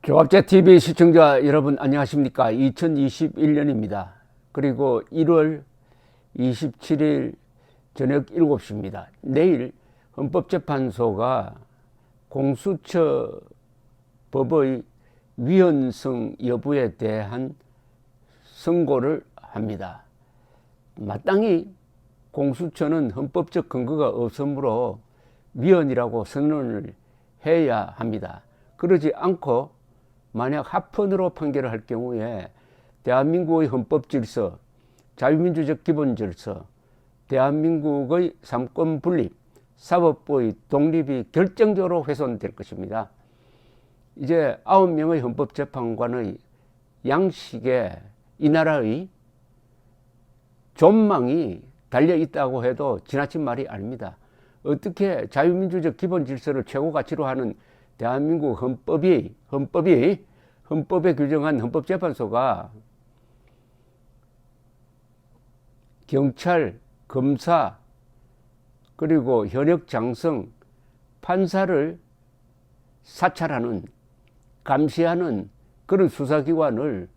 조합제TV 시청자 여러분 안녕하십니까. 2021년입니다. 그리고 1월 27일 저녁 7시입니다. 내일 헌법재판소가 공수처 법의 위헌성 여부에 대한 선고를 합니다. 마땅히 공수처는 헌법적 근거가 없으므로 위헌이라고 선언을 해야 합니다. 그러지 않고 만약 합헌으로 판결을 할 경우에 대한민국의 헌법질서, 자유민주적 기본질서, 대한민국의 삼권분립, 사법부의 독립이 결정적으로 훼손될 것입니다. 이제 9명의 헌법재판관의 양식에 이 나라의 존망이 달려있다고 해도 지나친 말이 아닙니다. 어떻게 자유민주적 기본질서를 최고 가치로 하는 대한민국 헌법에 규정한 헌법재판소가 경찰, 검사, 그리고 현역 장성, 판사를 사찰하는, 감시하는 그런 수사기관을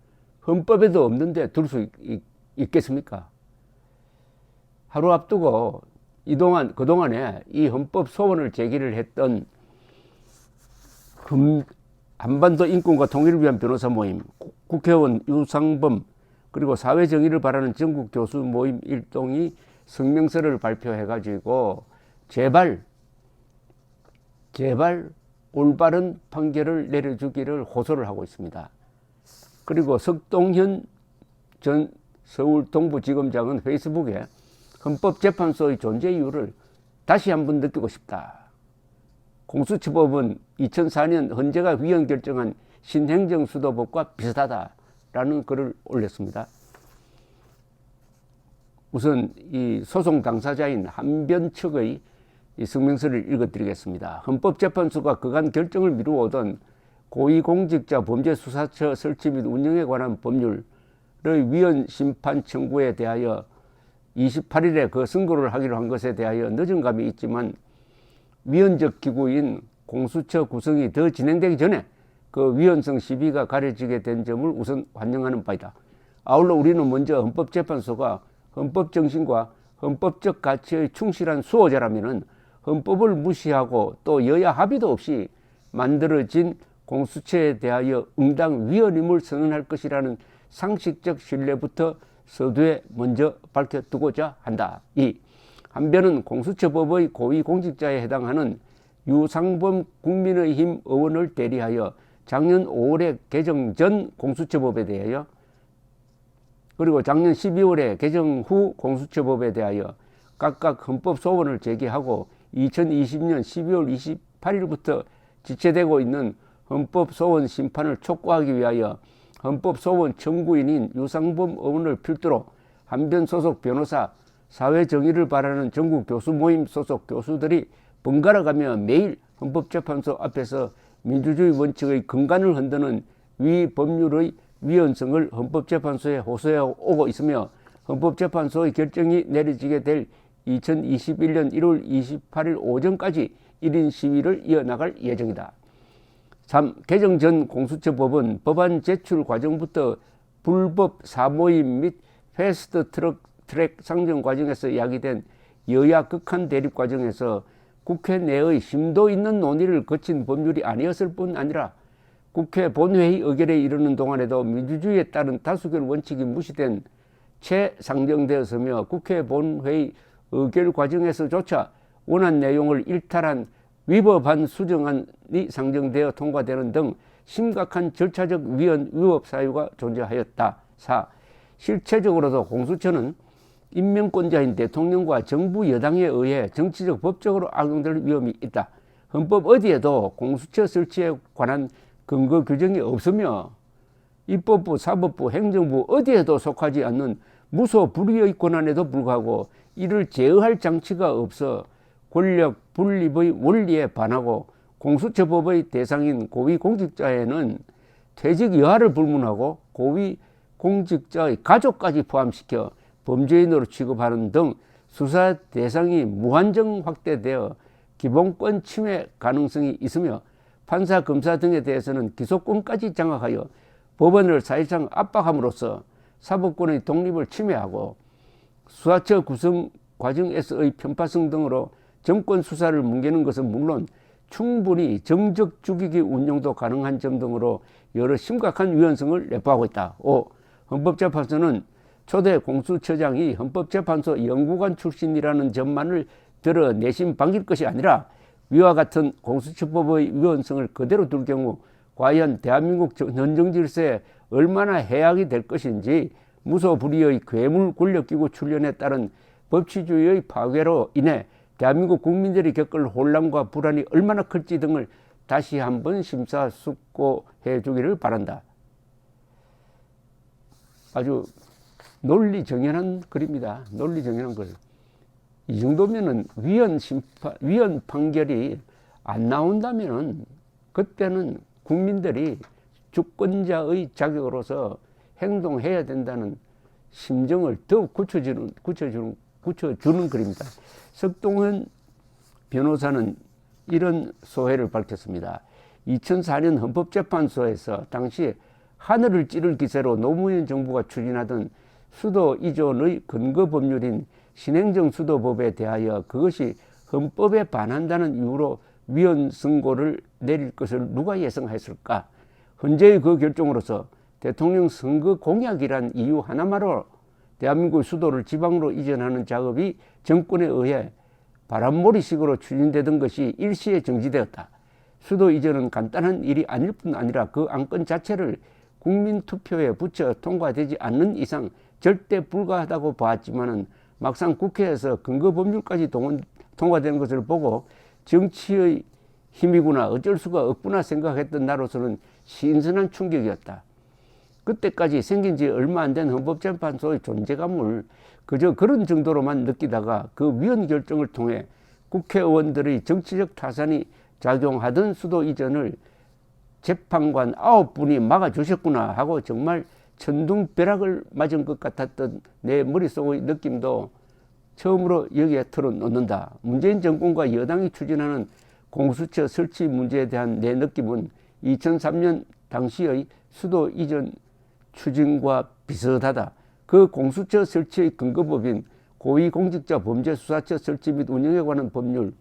헌법에도 없는데 둘 수 있겠습니까? 하루 앞두고 그동안에 이 헌법 소원을 제기를 했던 한반도 인권과 통일을 위한 변호사 모임, 국회의원 유상범, 그리고 사회정의를 바라는 전국 교수 모임 일동이 성명서를 발표해가지고 제발 올바른 판결을 내려주기를 호소를 하고 있습니다. 그리고 석동현 전 서울 동부지검장은 페이스북에 헌법재판소의 존재 이유를 다시 한번 느끼고 싶다. 공수처법은 2004년 헌재가 위헌 결정한 신행정수도법과 비슷하다라는 글을 올렸습니다. 우선 이 소송 당사자인 한변 측의 이 성명서를 읽어드리겠습니다. 헌법재판소가 그간 결정을 미루어오던 고위공직자 범죄수사처 설치 및 운영에 관한 법률의 위헌 심판 청구에 대하여 28일에 그 선고를 하기로 한 것에 대하여 늦은 감이 있지만 위헌적 기구인 공수처 구성이 더 진행되기 전에 그 위헌성 시비가 가려지게 된 점을 우선 환영하는 바이다. 아울러 우리는 먼저 헌법재판소가 헌법 정신과 헌법적 가치의 충실한 수호자라면 헌법을 무시하고 또 여야 합의도 없이 만들어진 공수처에 대하여 응당 위헌임을 선언할 것이라는 상식적 신뢰부터 서두에 먼저 밝혀두고자 한다. 한변은 공수처법의 고위공직자에 해당하는 유상범 국민의힘 의원을 대리하여 작년 5월에 개정 전 공수처법에 대하여 그리고 작년 12월에 개정 후 공수처법에 대하여 각각 헌법소원을 제기하고 2020년 12월 28일부터 지체되고 있는 헌법소원 심판을 촉구하기 위하여 헌법소원 청구인인 유상범 의원을 필두로 한변 소속 변호사, 사회정의를 바라는 전국 교수 모임 소속 교수들이 번갈아가며 매일 헌법재판소 앞에서 민주주의 원칙의 근간을 흔드는 위 법률의 위헌성을 헌법재판소에 호소해 오고 있으며 헌법재판소의 결정이 내려지게 될 2021년 1월 28일 오전까지 1인 시위를 이어나갈 예정이다. 3. 개정 전 공수처법은 법안 제출 과정부터 불법 사모임 및 패스트 트랙 상정 과정에서 야기된 여야 극한 대립 과정에서 국회 내의 심도 있는 논의를 거친 법률이 아니었을 뿐 아니라 국회 본회의 의결에 이르는 동안에도 민주주의에 따른 다수결 원칙이 무시된 채 상정되었으며 국회 본회의 의결 과정에서조차 원안 내용을 일탈한 위법한 수정안이 상정되어 통과되는 등 심각한 절차적 위헌 위법 사유가 존재하였다. 4. 실체적으로도 공수처는 임명권자인 대통령과 정부 여당에 의해 정치적 법적으로 악용될 위험이 있다. 헌법 어디에도 공수처 설치에 관한 근거 규정이 없으며 입법부, 사법부, 행정부 어디에도 속하지 않는 무소 불위의 권한에도 불구하고 이를 제어할 장치가 없어 권력 분립의 원리에 반하고 공수처법의 대상인 고위공직자에는 퇴직 여하를 불문하고 고위공직자의 가족까지 포함시켜 범죄인으로 취급하는 등 수사 대상이 무한정 확대되어 기본권 침해 가능성이 있으며 판사, 검사 등에 대해서는 기소권까지 장악하여 법원을 사실상 압박함으로써 사법권의 독립을 침해하고 수사처 구성 과정에서의 편파성 등으로 정권 수사를 뭉개는 것은 물론 충분히 정적 죽이기 운용도 가능한 점 등으로 여러 심각한 위헌성을 내포하고 있다. 5. 헌법재판소는 초대 공수처장이 헌법재판소 연구관 출신이라는 점만을 들어 내심 반길 것이 아니라 위와 같은 공수처법의 위헌성을 그대로 둘 경우 과연 대한민국 헌정 질서에 얼마나 해악이 될 것인지 무소불위의 괴물 권력기구 출현에 따른 법치주의의 파괴로 인해 대한민국 국민들이 겪을 혼란과 불안이 얼마나 클지 등을 다시 한번 심사숙고해 주기를 바란다. 아주 논리정연한 글입니다. 논리정연한 글. 이 정도면은 위헌 판결이 안 나온다면은 그때는 국민들이 주권자의 자격으로서 행동해야 된다는 심정을 더욱 굳혀주는 글입니다. 석동현 변호사는 이런 소회를 밝혔습니다. 2004년 헌법재판소에서 당시 하늘을 찌를 기세로 노무현 정부가 추진하던 수도 이전의 근거 법률인 신행정 수도법에 대하여 그것이 헌법에 반한다는 이유로 위헌 선고를 내릴 것을 누가 예상했을까? 헌재의 그 결정으로서 대통령 선거 공약이란 이유 하나만으로 대한민국 수도를 지방으로 이전하는 작업이 정권에 의해 바람몰이식으로 추진되던 것이 일시에 정지되었다. 수도 이전은 간단한 일이 아닐 뿐 아니라 그 안건 자체를 국민투표에 붙여 통과되지 않는 이상 절대 불가하다고 봤지만은 막상 국회에서 근거법률까지 통과되는 것을 보고 정치의 힘이구나 어쩔 수가 없구나 생각했던 나로서는 신선한 충격이었다. 그때까지 생긴 지 얼마 안 된 헌법재판소의 존재감을 그저 그런 정도로만 느끼다가 그 위헌 결정을 통해 국회의원들의 정치적 타산이 작용하던 수도 이전을 재판관 9분이 막아주셨구나 하고 정말 천둥벼락을 맞은 것 같았던 내 머릿속의 느낌도 처음으로 여기에 털어놓는다. 문재인 정권과 여당이 추진하는 공수처 설치 문제에 대한 내 느낌은 2003년 당시의 수도 이전 추진과 비슷하다. 그 공수처 설치의 근거법인 고위공직자범죄수사처 설치 및 운영에 관한 법률의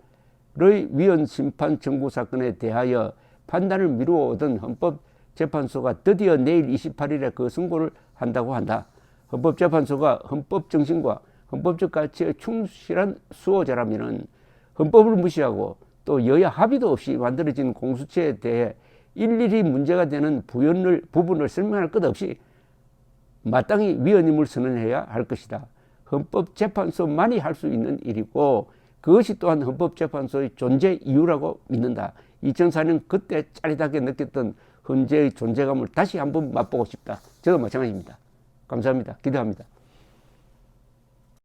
위헌 심판 청구 사건에 대하여 판단을 미루어오던 헌법재판소가 드디어 내일 28일에 그 선고를 한다고 한다. 헌법재판소가 헌법 정신과 헌법적 가치에 충실한 수호자라면 헌법을 무시하고 또 여야 합의도 없이 만들어진 공수처에 대해 일일이 문제가 되는 부분을 설명할 것 없이 마땅히 위헌임을 선언해야 할 것이다. 헌법재판소만이 할 수 있는 일이고 그것이 또한 헌법재판소의 존재 이유라고 믿는다. 2004년 그때 짜릿하게 느꼈던 헌재의 존재감을 다시 한번 맛보고 싶다. 저도 마찬가지입니다. 감사합니다. 기대합니다.